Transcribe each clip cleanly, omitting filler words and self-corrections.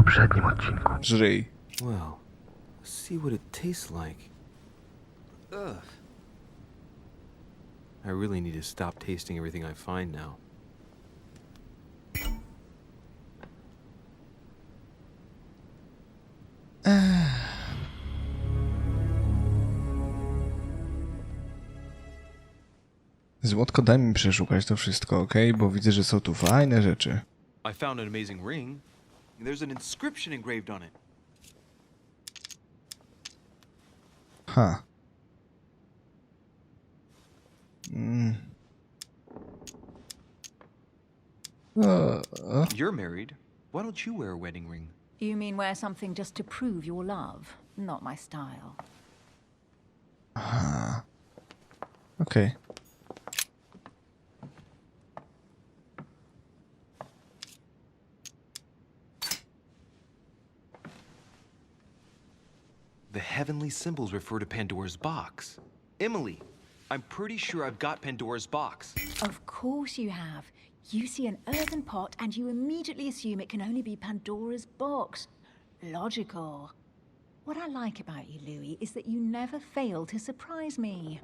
poprzednim odcinku. Żryj. Well, let's see what it tastes like. Ugh. I really need to stop tasting everything I find now. Złotko, daj mi przeszukać to wszystko, okej? Bo widzę, że są tu fajne rzeczy. I found an amazing ring. There's an inscription engraved on it. Ha. You're married. Why don't you wear a wedding ring? You mean wear something just to prove your love? Not my style. Okej. The heavenly symbols refer to Pandora's box. Emily, I'm pretty sure I've got Pandora's box. Of course you have. You see an earthen pot and you immediately assume it can only be Pandora's box. Logical. What I like about you, Louis, is that you never fail to surprise me.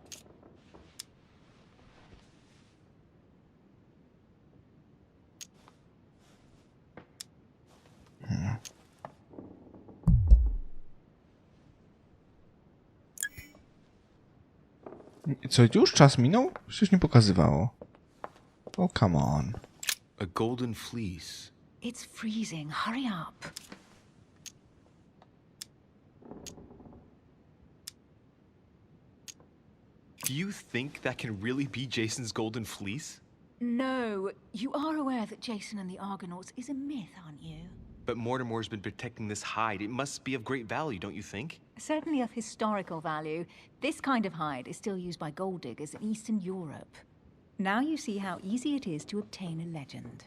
Co, już czas minął? Przecież nie pokazywało. Oh, come on. A golden fleece. It's freezing. Hurry up. Do you think that can really be Jason's golden fleece? No, you are aware that Jason and the Argonauts is a myth, aren't you? But Mortimer's been protecting this hide. It must be of great value, don't you think? Certainly of historical value. This kind of hide is still used by gold diggers in Eastern Europe. Now you see how easy it is to obtain a legend.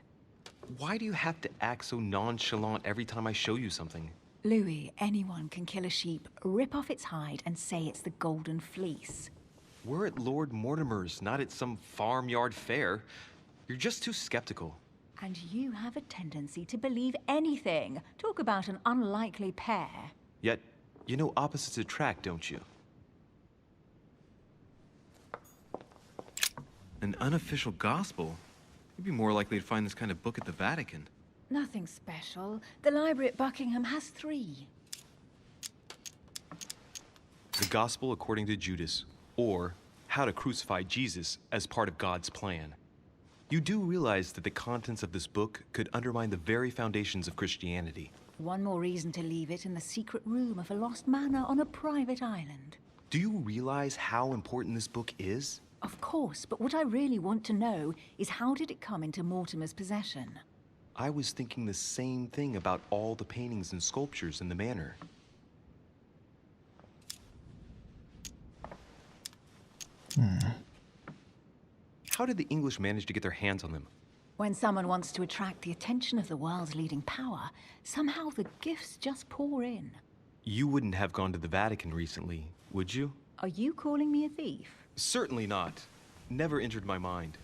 Why do you have to act so nonchalant every time I show you something? Louis, anyone can kill a sheep, rip off its hide, and say it's the Golden Fleece. We're at Lord Mortimer's, not at some farmyard fair. You're just too skeptical. And you have a tendency to believe anything. Talk about an unlikely pair. Yet, you know opposites attract, don't you? An unofficial gospel? You'd be more likely to find this kind of book at the Vatican. Nothing special. The library at Buckingham has 3. The Gospel according to Judas, or How to Crucify Jesus as part of God's plan. You do realize that the contents of this book could undermine the very foundations of Christianity. One more reason to leave it in the secret room of a lost manor on a private island. Do you realize how important this book is? Of course, but what I really want to know is how did it come into Mortimer's possession? I was thinking the same thing about all the paintings and sculptures in the manor. How did the English manage to get their hands on them? When someone wants to attract the attention of the world's leading power, somehow the gifts just pour in. You wouldn't have gone to the Vatican recently, would you? Are you calling me a thief? Certainly not. Never entered my mind.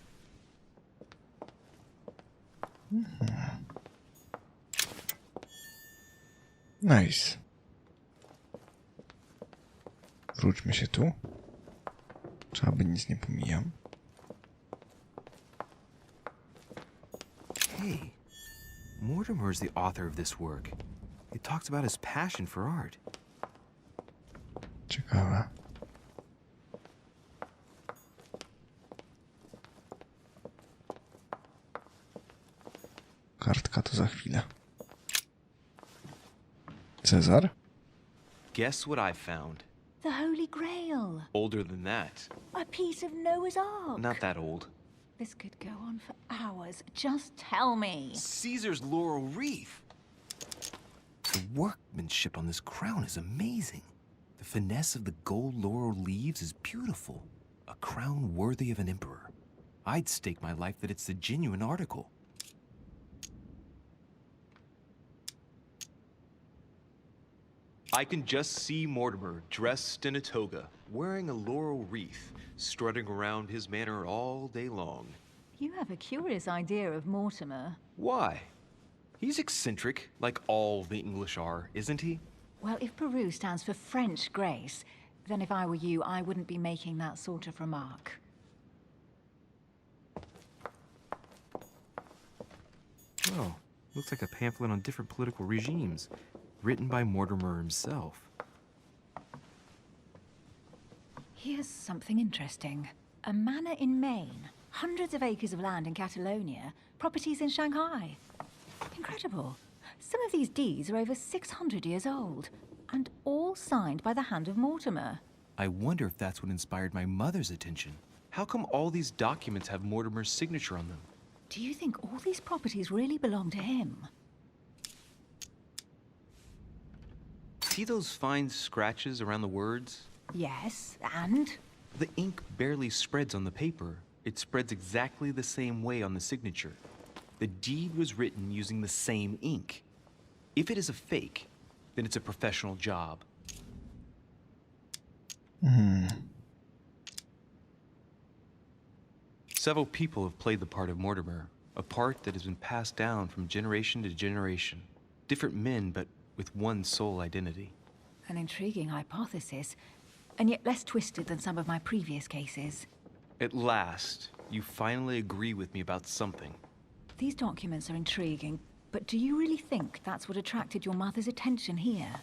Nice. Wróćmy się tu. Trzeba by nic nie pomijam. Hey, Mortimer's the author of this work. It talks about his passion for art. Ciekawe. Kartka to za chwilę. Cezar? Guess what I found? The Holy Grail. Older than that. A piece of Noah's Ark. Not that old. This could go on for hours. Just tell me. Caesar's laurel wreath. The workmanship on this crown is amazing. The finesse of the gold laurel leaves is beautiful. A crown worthy of an emperor. I'd stake my life that it's the genuine article. I can just see Mortimer dressed in a toga, wearing a laurel wreath, strutting around his manor all day long. You have a curious idea of Mortimer. Why? He's eccentric, like all the English are, isn't he? Well, if Peru stands for French grace, then if I were you, I wouldn't be making that sort of remark. Oh, looks like a pamphlet on different political regimes, written by Mortimer himself. Here's something interesting. A manor in Maine, hundreds of acres of land in Catalonia, properties in Shanghai. Incredible. Some of these deeds are over 600 years old, and all signed by the hand of Mortimer. I wonder if that's what inspired my mother's attention. How come all these documents have Mortimer's signature on them? Do you think all these properties really belong to him? See those fine scratches around the words? Yes, and? The ink barely spreads on the paper. It spreads exactly the same way on the signature. The deed was written using the same ink. If it is a fake, then it's a professional job. Several people have played the part of Mortimer, a part that has been passed down from generation to generation. Different men, but with one sole identity. An intriguing hypothesis, and yet less twisted than some of my previous cases. At last, you finally agree with me about something. These documents are intriguing, but do you really think that's what attracted your mother's attention here?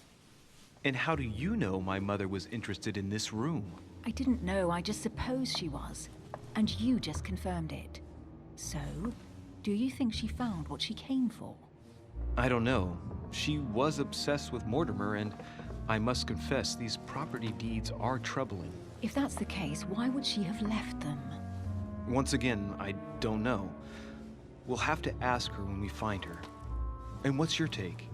And how do you know my mother was interested in this room? I didn't know, I just supposed she was. And you just confirmed it. So, do you think she found what she came for? I don't know. She was obsessed with Mortimer, and I must confess, these property deeds are troubling. If that's the case, why would she have left them? Once again, I don't know. We'll have to ask her when we find her. And what's your take?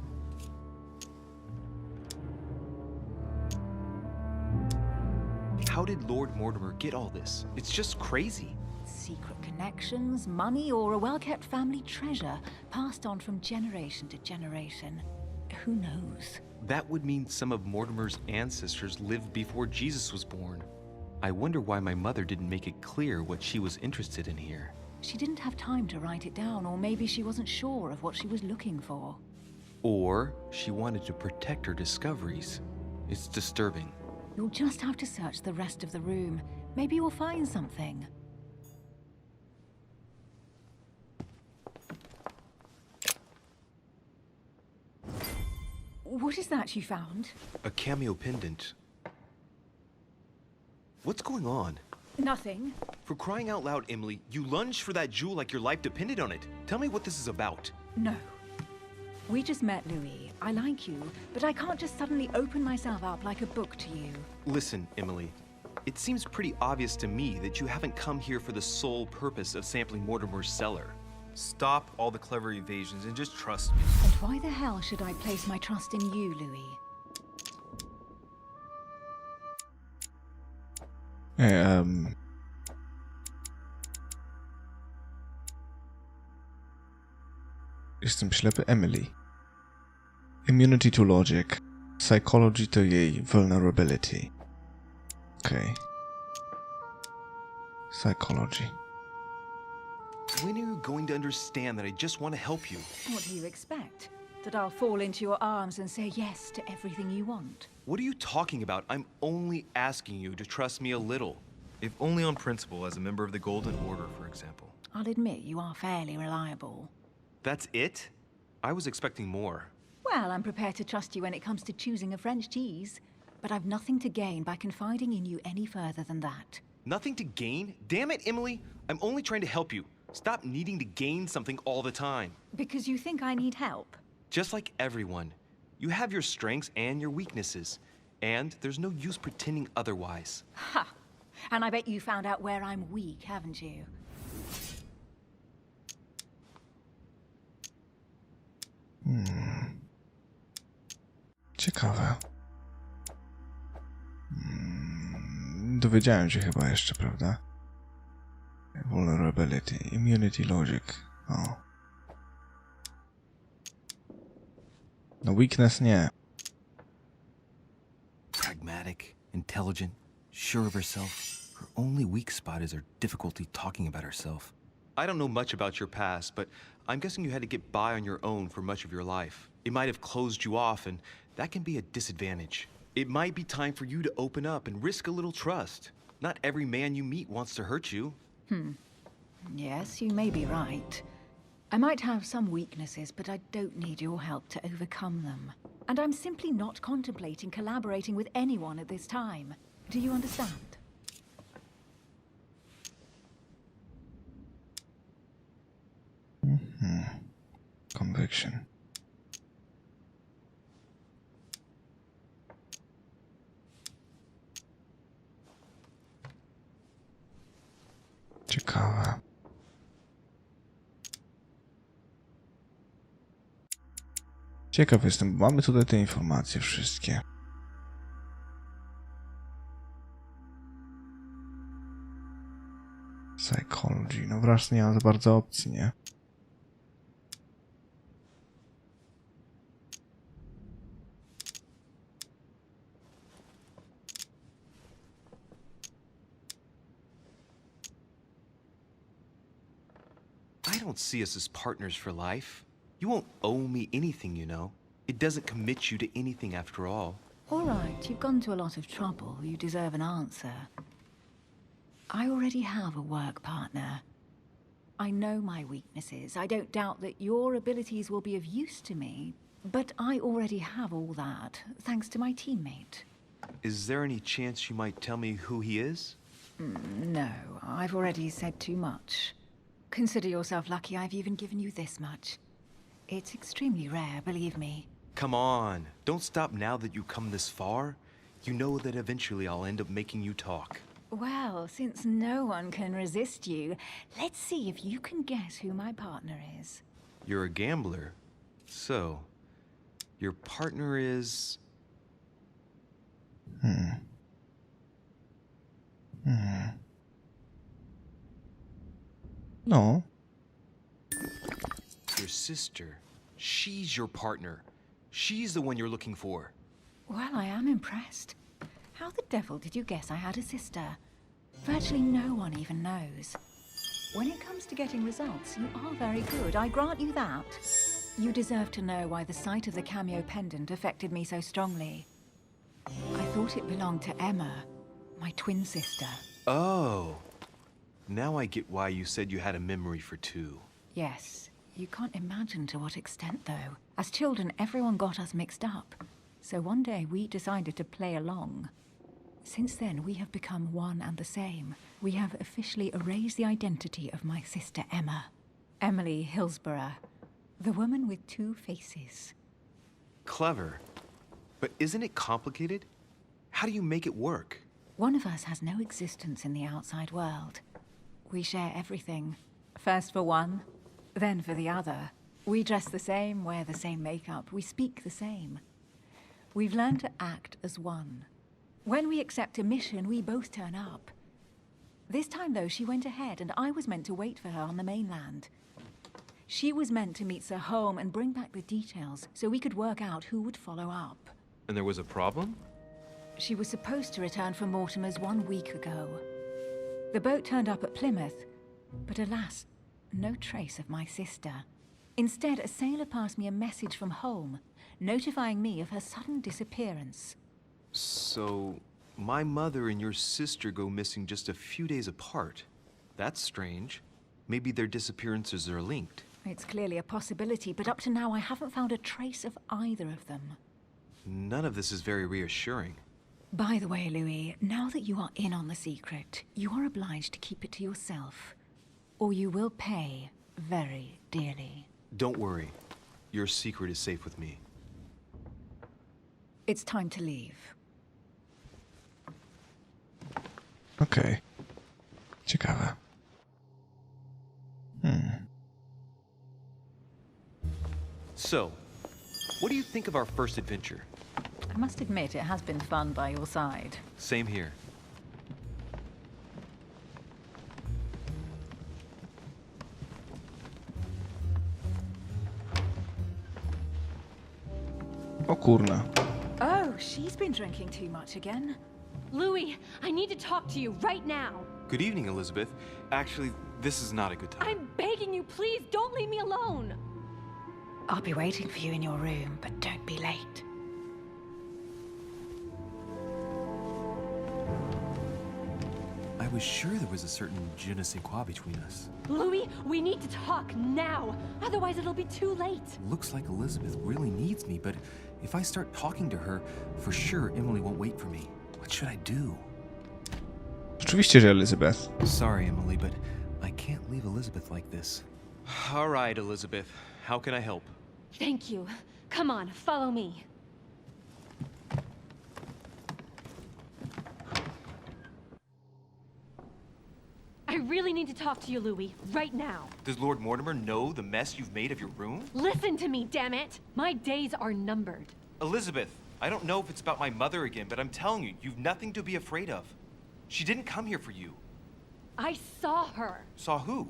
How did Lord Mortimer get all this? It's just crazy. Secret connections, money, or a well-kept family treasure passed on from generation to generation. Who knows? That would mean some of Mortimer's ancestors lived before Jesus was born. I wonder why my mother didn't make it clear what she was interested in here. She didn't have time to write it down, or maybe she wasn't sure of what she was looking for. Or she wanted to protect her discoveries. It's disturbing. You'll just have to search the rest of the room. Maybe you'll find something. What is that you found? A cameo pendant. What's going on? Nothing. For crying out loud, Emily, you lunged for that jewel like your life depended on it. Tell me what this is about. No. We just met, Louis. I like you, but I can't just suddenly open myself up like a book to you. Listen, Emily. It seems pretty obvious to me that you haven't come here for the sole purpose of sampling Mortimer's cellar. Stop all the clever evasions and just trust me. And why the hell should I place my trust in you, Louis? Jestem ślepy. Emily. Immunity to logic. Psychology to jej vulnerability. Okay. Psychology. When are you going to understand that I just want to help you? What do you expect? That I'll fall into your arms and say yes to everything you want? What are you talking about? I'm only asking you to trust me a little. If only on principle, as a member of the Golden Order, for example. I'll admit you are fairly reliable. That's it? I was expecting more. Well, I'm prepared to trust you when it comes to choosing a French cheese. But I've nothing to gain by confiding in you any further than that. Nothing to gain? Damn it, Emily! I'm only trying to help you. Stop needing to gain something all the time. Because you think I need help? Just like everyone. You have your strengths and your weaknesses. And there's no use pretending otherwise. Ha! And I bet you found out where I'm weak, haven't you? Ciekawe. Dowiedziałem się chyba jeszcze, prawda? Vulnerability, immunity, logic. O. No weakness nie. Pragmatic, intelligent, sure of herself. Her only weak spot is her difficulty talking about herself. I don't know much about your past, but I'm guessing you had to get by on your own for much of your life. It might have closed you off, and that can be a disadvantage. It might be time for you to open up and risk a little trust. Not every man you meet wants to hurt you. Yes, you may be right. I might have some weaknesses, but I don't need your help to overcome them. And I'm simply not contemplating collaborating with anyone at this time. Do you understand? Conviction. Ciekawe. Ciekaw jestem, bo mamy tutaj te informacje wszystkie. Psychology. No wreszcie nie ma za bardzo opcji, nie? I don't see us as partners for life. You won't owe me anything, you know. It doesn't commit you to anything after all. All right, you've gone to a lot of trouble. You deserve an answer. I already have a work partner. I know my weaknesses. I don't doubt that your abilities will be of use to me. But I already have all that, thanks to my teammate. Is there any chance you might tell me who he is? No, I've already said too much. Consider yourself lucky I've even given you this much. It's extremely rare, believe me. Come on, don't stop now that you've come this far. You know that eventually I'll end up making you talk. Well, since no one can resist you, let's see if you can guess who my partner is. You're a gambler. So, your partner is... No. Your sister. She's your partner. She's the one you're looking for. Well, I am impressed. How the devil did you guess I had a sister? Virtually no one even knows. When it comes to getting results, you are very good, I grant you that. You deserve to know why the sight of the cameo pendant affected me so strongly. I thought it belonged to Emma, my twin sister. Oh. Now I get why you said you had a memory for two. Yes, you can't imagine to what extent, though. As children, everyone got us mixed up. So one day we decided to play along. Since then, we have become one and the same. We have officially erased the identity of my sister Emma. Emily Hillsborough, the woman with two faces. Clever. But isn't it complicated? How do you make it work? One of us has no existence in the outside world. We share everything. First for one, then for the other. We dress the same, wear the same makeup, we speak the same. We've learned to act as one. When we accept a mission, we both turn up. This time, though, she went ahead, and I was meant to wait for her on the mainland. She was meant to meet Sir Home and bring back the details, so we could work out who would follow up. And there was a problem? She was supposed to return from Mortimer's 1 week ago. The boat turned up at Plymouth, but alas, no trace of my sister. Instead, a sailor passed me a message from home, notifying me of her sudden disappearance. So, my mother and your sister go missing just a few days apart. That's strange. Maybe their disappearances are linked. It's clearly a possibility, but up to now I haven't found a trace of either of them. None of this is very reassuring. By the way, Louis, now that you are in on the secret, you are obliged to keep it to yourself, or you will pay very dearly. Don't worry. Your secret is safe with me. It's time to leave. Okej. Ciekawe. So, what do you think of our first adventure? I must admit, it has been fun by your side. Same here. O kurna. Oh, she's been drinking too much again. Louis, I need to talk to you right now. Good evening, Elizabeth. Actually, this is not a good time. I'm begging you, please don't leave me alone. I'll be waiting for you in your room, but don't be late. I was sure there was a certain je ne sais quoi between us. Louis, we need to talk now. Otherwise, it'll be too late. Looks like Elizabeth really needs me, but if I start talking to her, for sure Emily won't wait for me. What should I do? Oczywiście, że Elizabeth. Sorry, Emily, but I can't leave Elizabeth like this. All right, Elizabeth. How can I help? Thank you. Come on, follow me. I really need to talk to you, Louis, right now. Does Lord Mortimer know the mess you've made of your room? Listen to me, damn it! My days are numbered. Elizabeth, I don't know if it's about my mother again, but I'm telling you, you've nothing to be afraid of. She didn't come here for you. I saw her. Saw who?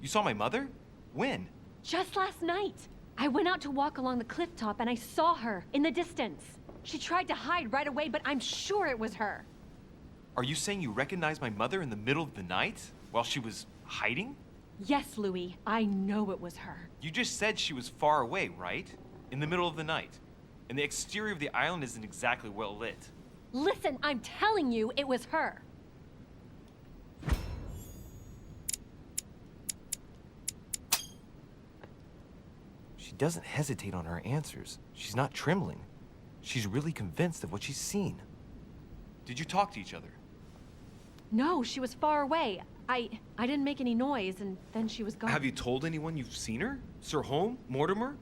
You saw my mother? When? Just last night. I went out to walk along the cliff top and I saw her in the distance. She tried to hide right away, but I'm sure it was her. Are you saying you recognized my mother in the middle of the night while she was hiding? Yes, Louis, I know it was her. You just said she was far away, right? In the middle of the night. And the exterior of the island isn't exactly well lit. Listen, I'm telling you, it was her. She doesn't hesitate on her answers. She's not trembling. She's really convinced of what she's seen. Did you talk to each other? No, she was far away. I didn't make any noise, and then she was gone. Have you told anyone you've seen her? Sir Holm? Mortimer?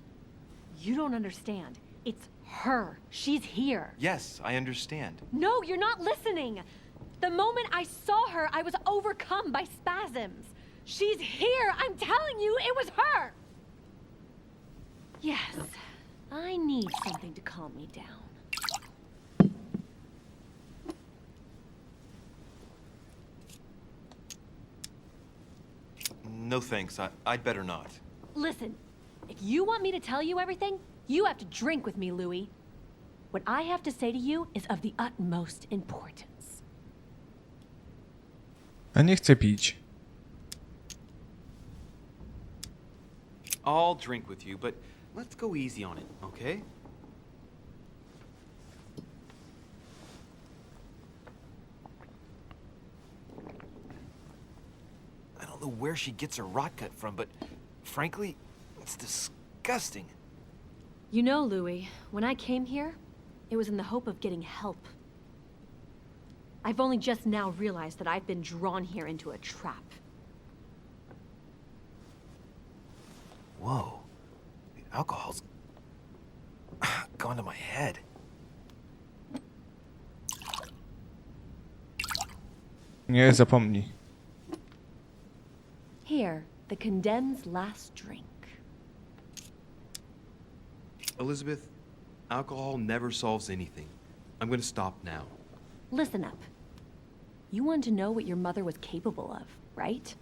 You don't understand. It's her. She's here. Yes, I understand. No, you're not listening. The moment I saw her, I was overcome by spasms. She's here. I'm telling you, it was her. Yes, I need something to calm me down. No thanks, I'd better not. Listen, if you want me to tell you everything, you have to drink with me, Louis. What I have to say to you is of the utmost importance. A nie chcę pić. I'll drink with you, but let's go easy on it, okay? I don't know where she gets her rot gut from, but frankly, it's disgusting. You know, Louis, when I came here, it was in the hope of getting help. I've only just now realized that I've been drawn here into a trap. Whoa. The alcohol's gone to my head. Nie zapomnij. Here, the condemned's last drink. Elizabeth, alcohol never solves anything. I'm gonna stop now. Listen up. You want to know what your mother was capable of, right?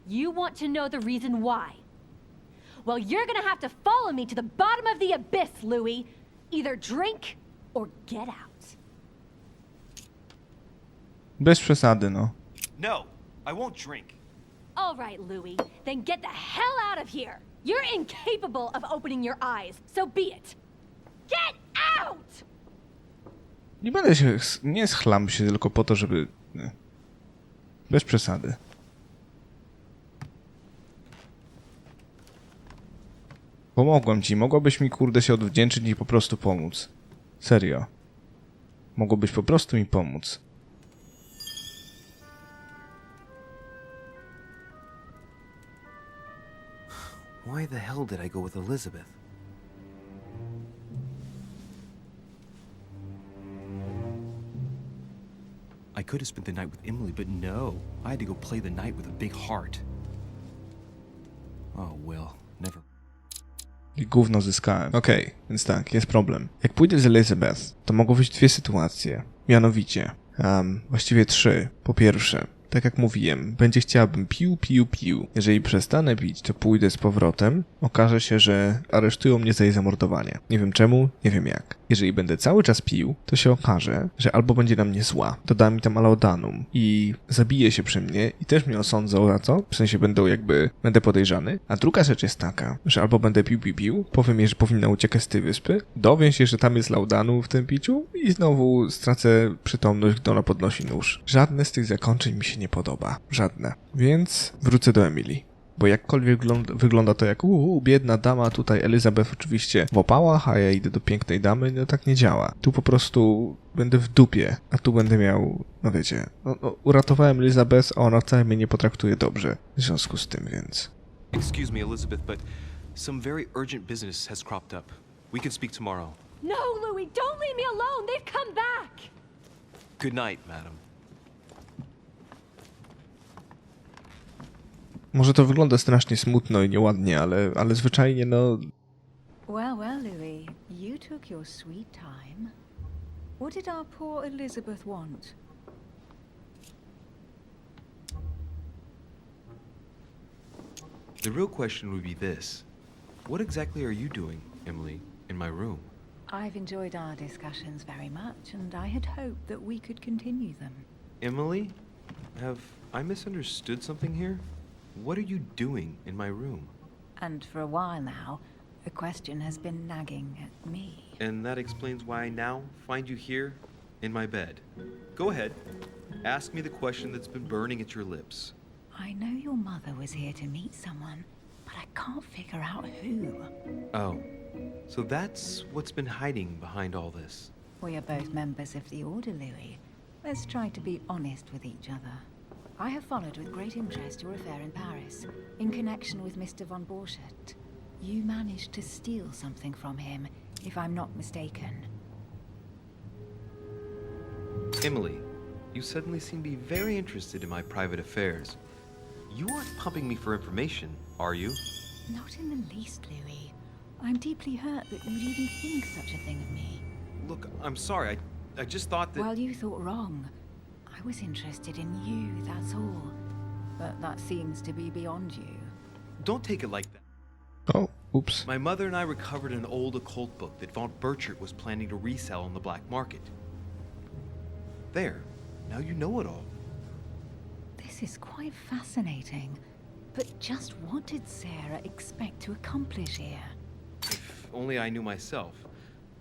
You want to know the reason why. Well, you're gonna have to follow me to the bottom of the abyss, Louis. Either drink or get out. Bez przesady, no. No, I won't drink. All right, Louis, then get the hell out of here. You're incapable of opening your eyes, so be it. Get out! Nie będę się... Nie schlam się tylko po to, żeby... Nie. Bez przesady. Pomogłem ci. Mogłabyś mi, kurde, się odwdzięczyć i po prostu pomóc. Serio. Mogłabyś po prostu mi pomóc. Why the hell did I go with Elizabeth? I could have spent the night with Emily, but no. I had to go play the night with a big heart. Oh, well, never. I gówno zyskałem. Okej, więc tak, jest problem. Jak pójdę z Elizabeth, to mogą być dwie sytuacje. Mianowicie, właściwie trzy. Po pierwsze, tak jak mówiłem, będzie chciała, bym pił. Jeżeli przestanę pić, to pójdę z powrotem. Okaże się, że aresztują mnie za jej zamordowanie. Nie wiem czemu, nie wiem jak. Jeżeli będę cały czas pił, to się okaże, że albo będzie na mnie zła, doda mi tam laudanum i zabije się przy mnie i też mnie osądzą za co, w sensie będę podejrzany. A druga rzecz jest taka, że albo będę pił, powiem jej, że powinna uciekać z tej wyspy, dowiem się, że tam jest laudanum w tym piciu i znowu stracę przytomność, gdy ona podnosi nóż. Żadne z tych zakończeń mi się nie podoba. Żadne. Więc wrócę do Emily. Bo jakkolwiek wygląda to jak biedna dama, tutaj Elizabeth oczywiście w opałach, a ja idę do pięknej damy, no tak nie działa. Tu po prostu będę w dupie, a tu będę miał, no wiecie, uratowałem Elizabeth, a ona wcale mnie nie potraktuje dobrze. W związku z tym, więc... Excuse me, Elizabeth, but some very urgent business has cropped up. We can speak tomorrow. No, Louis, don't leave me alone. They've come back. Good night, madam. Może to wygląda strasznie smutno i nieładnie, ale zwyczajnie, no... Well, well, Louis, you took your sweet time. What did our poor Elizabeth want? The real question would be this. What exactly are you doing, Emily, in my room? I've enjoyed our discussions very much, and I had hoped that we could continue them. Emily? Have I misunderstood something here? What are you doing in my room? And for a while now, the question has been nagging at me. And that explains why I now find you here, in my bed. Go ahead. Ask me the question that's been burning at your lips. I know your mother was here to meet someone, but I can't figure out who. Oh, so that's what's been hiding behind all this. We are both members of the Order, Louis. Let's try to be honest with each other. I have followed with great interest your affair in Paris, in connection with Mr. von Borchardt. You managed to steal something from him, if I'm not mistaken. Emily, you suddenly seem to be very interested in my private affairs. You aren't pumping me for information, are you? Not in the least, Louis. I'm deeply hurt that you'd even think such a thing of me. Look, I'm sorry. I just thought that... Well, you thought wrong. I was interested in you, that's all. But that seems to be beyond you. Don't take it like that. O, ups. My mother and I recovered an old occult book that von Burchard was planning to resell on the black market. There. Now you know it all. This is quite fascinating. But just what did Sarah expect to accomplish here? If only I knew myself.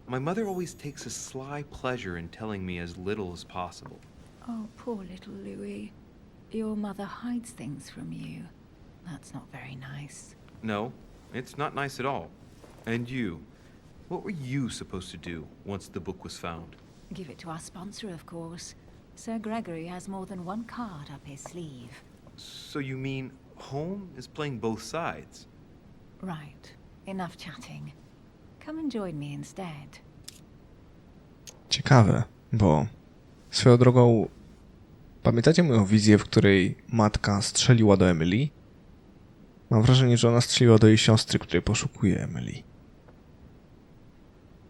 My mother always takes a sly pleasure in telling me as little as possible. Oh, poor little Louis. Your mother hides things from you. That's not very nice. No, it's not nice at all. And you? What were you supposed to do once the book was found? Give it to our sponsor, of course. Sir Gregory has more than one card up his sleeve. So you mean Home is playing both sides? Right. Enough chatting. Come and join me instead. Ciekawe, bo swoją drogą pamiętacie moją wizję, w której matka strzeliła do Emily? Mam wrażenie, że ona strzeliła do jej siostry, której poszukuje Emily.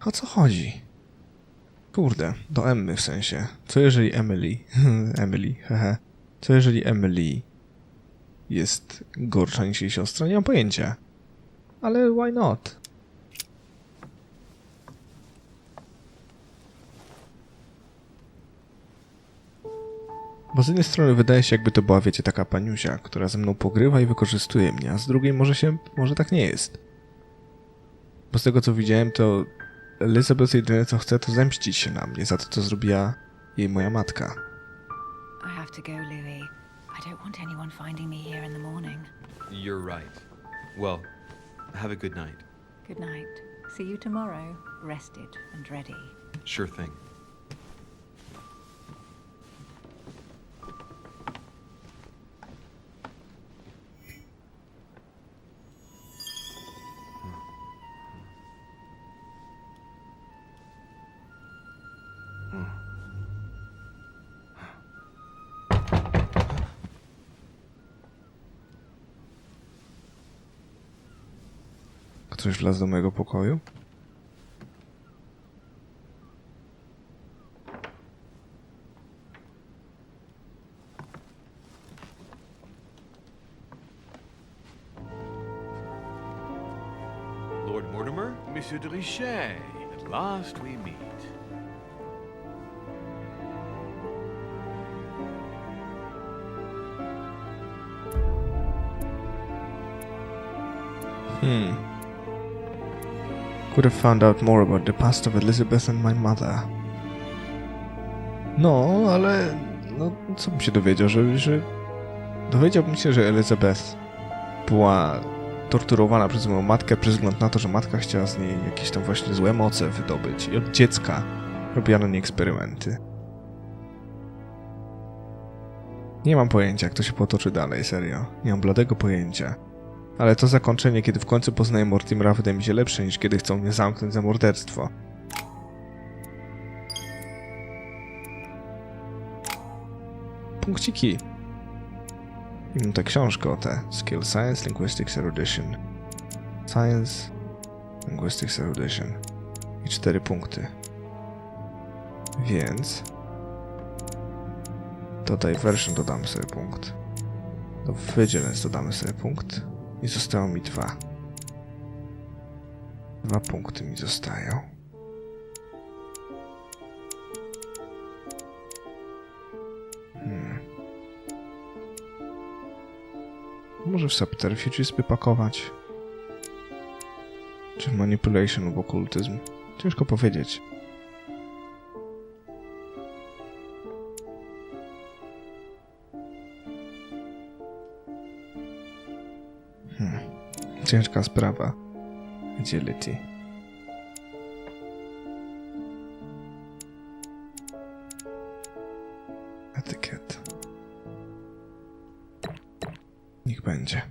O co chodzi? Kurde, do Emmy w sensie. Co jeżeli Emily... hehe. Co jeżeli Emily jest gorsza niż jej siostra? Nie mam pojęcia. Ale why not? Bo z jednej strony wydaje się, jakby to była, wiecie, taka paniuzia, która ze mną pogrywa i wykorzystuje mnie, a z drugiej może tak nie jest. Bo z tego co widziałem, to Elizabeth jedyne co chce, to zemścić się na mnie za to, co zrobiła jej moja matka. I have to go, Louis. I don't want anyone finding me here in the morning. You're right. Well, have a good night. Good night. See you tomorrow, rested and ready. Sure thing. Ktoś wlazł do mojego pokoju? Lord Mortimer? Monsieur de Richet, at last we meet. Could have found out more about the past of Elizabeth and my mother. No, ale... No, co bym się dowiedział, że... Dowiedziałbym się, że Elizabeth była torturowana przez moją matkę przez wzgląd na to, że matka chciała z niej jakieś tam właśnie złe moce wydobyć. I od dziecka robiła na niej eksperymenty. Nie mam pojęcia, jak to się potoczy dalej, serio. Nie mam bladego pojęcia. Ale to zakończenie, kiedy w końcu poznaję Mortimera, wydaje mi się lepsze, niż kiedy chcą mnie zamknąć za morderstwo. Punkciki. I mam tę książkę o te. Skill Science, Linguistics, Erudition. Science, Linguistics, Erudition. I 4 punkty. Więc... do Diversion dodamy sobie punkt. Do Vigilance dodamy sobie punkt. I zostało mi 2. 2 punkty mi zostają. Może w Subterfuge by pakować? Czy w Manipulation lub Okultyzm? Ciężko powiedzieć. Ciężka sprawa. Agility. Etykiet. Niech będzie.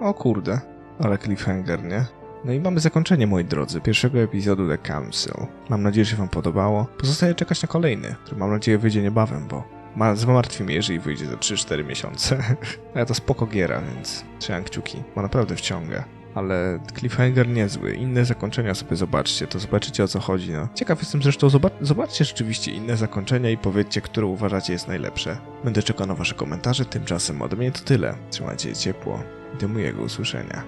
O kurde, ale cliffhanger, nie? No i mamy zakończenie, moi drodzy, pierwszego epizodu The Council. Mam nadzieję, że się wam podobało. Pozostaje czekać na kolejny, który mam nadzieję wyjdzie niebawem, bo zmartwi mnie, jeżeli wyjdzie za 3-4 miesiące. Ale to spoko giera, więc trzymam kciuki, bo naprawdę wciąga. Ale cliffhanger niezły, inne zakończenia sobie zobaczcie, to zobaczycie, o co chodzi, no. Ciekaw jestem zresztą, zobaczcie rzeczywiście inne zakończenia i powiedzcie, które uważacie jest najlepsze. Będę czekał na wasze komentarze, tymczasem ode mnie to tyle. Trzymajcie się ciepło i do miłego usłyszenia.